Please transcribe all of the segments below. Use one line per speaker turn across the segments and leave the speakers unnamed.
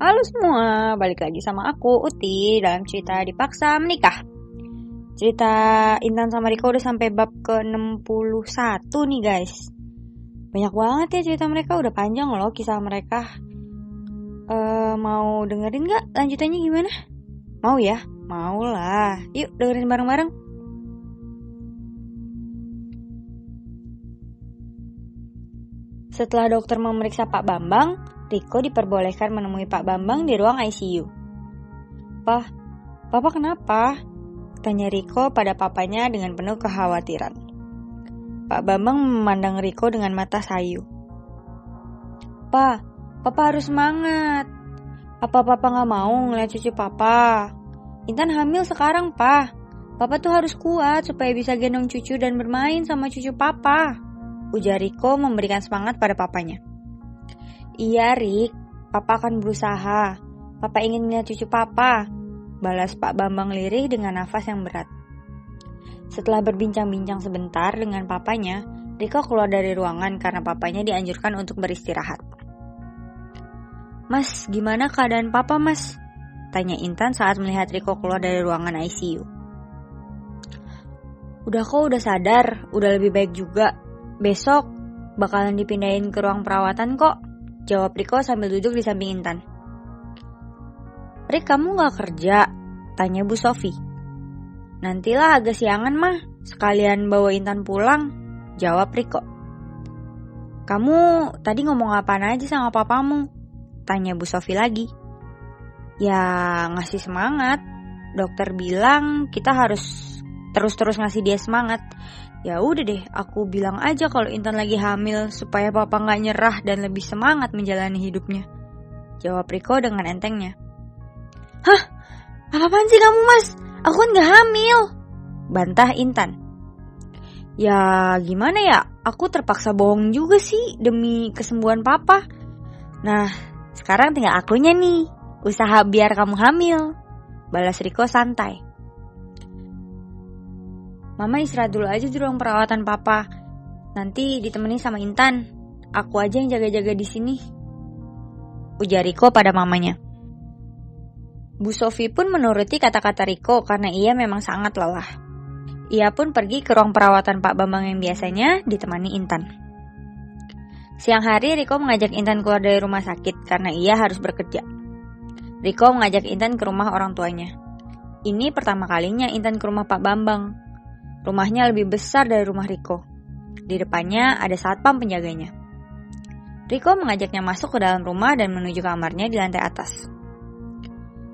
Halo semua, balik lagi sama aku, Uti, dalam cerita Dipaksa Menikah. Cerita Intan sama Riko udah sampai bab ke-61 nih guys. Banyak banget ya cerita mereka, udah panjang loh kisah mereka. Mau dengerin gak lanjutannya gimana? Mau ya? Mau lah, yuk dengerin bareng-bareng. Setelah dokter memeriksa Pak Bambang, Riko diperbolehkan menemui Pak Bambang di ruang ICU. Papa kenapa? Tanya Riko pada papanya dengan penuh kekhawatiran. Pak Bambang memandang Riko dengan mata sayu. Papa harus semangat. Apa Papa gak mau ngeliat cucu Papa? Intan hamil sekarang, Pa. Papa tuh harus kuat supaya bisa gendong cucu dan bermain sama cucu Papa, ujar Riko memberikan semangat pada papanya. Iya, Rik. Papa akan berusaha. Papa ingin melihat cucu Papa, balas Pak Bambang lirih dengan nafas yang berat. Setelah berbincang-bincang sebentar dengan papanya, Riko keluar dari ruangan karena papanya dianjurkan untuk beristirahat. Mas, gimana keadaan Papa, Mas? Tanya Intan saat melihat Riko keluar dari ruangan ICU. Udah sadar, udah lebih baik juga. Besok bakalan dipindahin ke ruang perawatan kok, jawab Riko sambil duduk di samping Intan. Rik, kamu gak kerja? Tanya Bu Sofi. Nantilah agak siangan mah, sekalian bawa Intan pulang, jawab Riko. Kamu tadi ngomong apaan aja sama papamu? Tanya Bu Sofi lagi. Ya ngasih semangat, dokter bilang kita harus terus-terus ngasih dia semangat. Ya udah deh, aku bilang aja kalau Intan lagi hamil supaya papa gak nyerah dan lebih semangat menjalani hidupnya, jawab Riko dengan entengnya. Hah? Apaan sih kamu, Mas? Aku kan gak hamil, bantah Intan. Ya gimana ya, aku terpaksa bohong juga sih demi kesembuhan papa. Nah, sekarang tinggal akunya nih, usaha biar kamu hamil, balas Riko santai. Mama istirahat dulu aja di ruang perawatan Papa. Nanti ditemenin sama Intan. Aku aja yang jaga-jaga di sini, ujar Riko pada mamanya. Bu Sofi pun menuruti kata-kata Riko karena ia memang sangat lelah. Ia pun pergi ke ruang perawatan Pak Bambang yang biasanya ditemani Intan. Siang hari Riko mengajak Intan keluar dari rumah sakit karena ia harus bekerja. Riko mengajak Intan ke rumah orang tuanya. Ini pertama kalinya Intan ke rumah Pak Bambang. Rumahnya lebih besar dari rumah Riko. Di depannya ada satpam penjaganya. Riko mengajaknya masuk ke dalam rumah dan menuju kamarnya di lantai atas.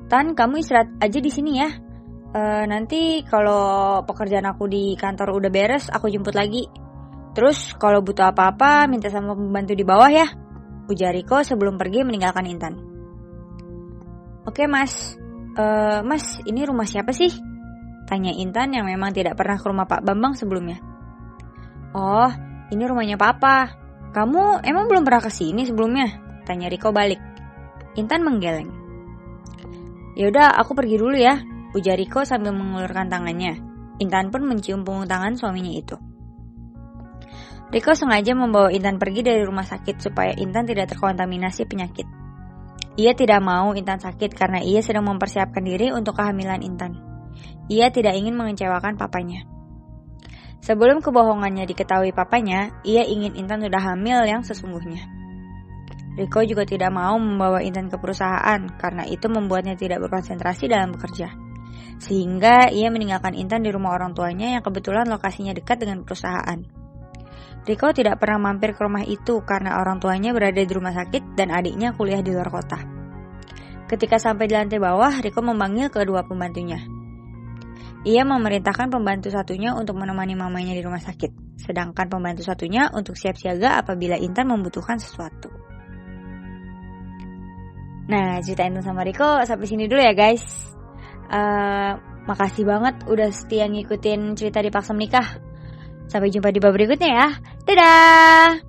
Tan, kamu istirahat aja di sini ya. Nanti kalau pekerjaan aku di kantor udah beres, aku jemput lagi. Terus kalau butuh apa-apa, minta sama pembantu di bawah ya, ujar Riko sebelum pergi meninggalkan Intan. Oke mas. Mas, ini rumah siapa sih? Tanya Intan yang memang tidak pernah ke rumah Pak Bambang sebelumnya. Oh, ini rumahnya Papa. Kamu emang belum pernah kesini sebelumnya? Tanya Riko balik. Intan menggeleng. Yaudah, aku pergi dulu ya, ujar Riko sambil mengulurkan tangannya. Intan pun mencium punggung tangan suaminya itu. Riko sengaja membawa Intan pergi dari rumah sakit supaya Intan tidak terkontaminasi penyakit. Ia tidak mau Intan sakit karena ia sedang mempersiapkan diri untuk kehamilan Intan. Ia tidak ingin mengecewakan papanya. Sebelum kebohongannya diketahui papanya, ia ingin Intan sudah hamil yang sesungguhnya. Riko juga tidak mau membawa Intan ke perusahaan karena itu membuatnya tidak berkonsentrasi dalam bekerja. Sehingga ia meninggalkan Intan di rumah orang tuanya yang kebetulan lokasinya dekat dengan perusahaan. Riko tidak pernah mampir ke rumah itu karena orang tuanya berada di rumah sakit dan adiknya kuliah di luar kota. Ketika sampai di lantai bawah, Riko memanggil kedua pembantunya. Ia memerintahkan pembantu satunya untuk menemani mamanya di rumah sakit, sedangkan pembantu satunya untuk siap siaga apabila Intan membutuhkan sesuatu. Nah, cerita Intan sama Riko sampai sini dulu ya guys. Makasih banget udah setia ngikutin cerita Dipaksa Menikah. Sampai jumpa di bab berikutnya ya. Dadah!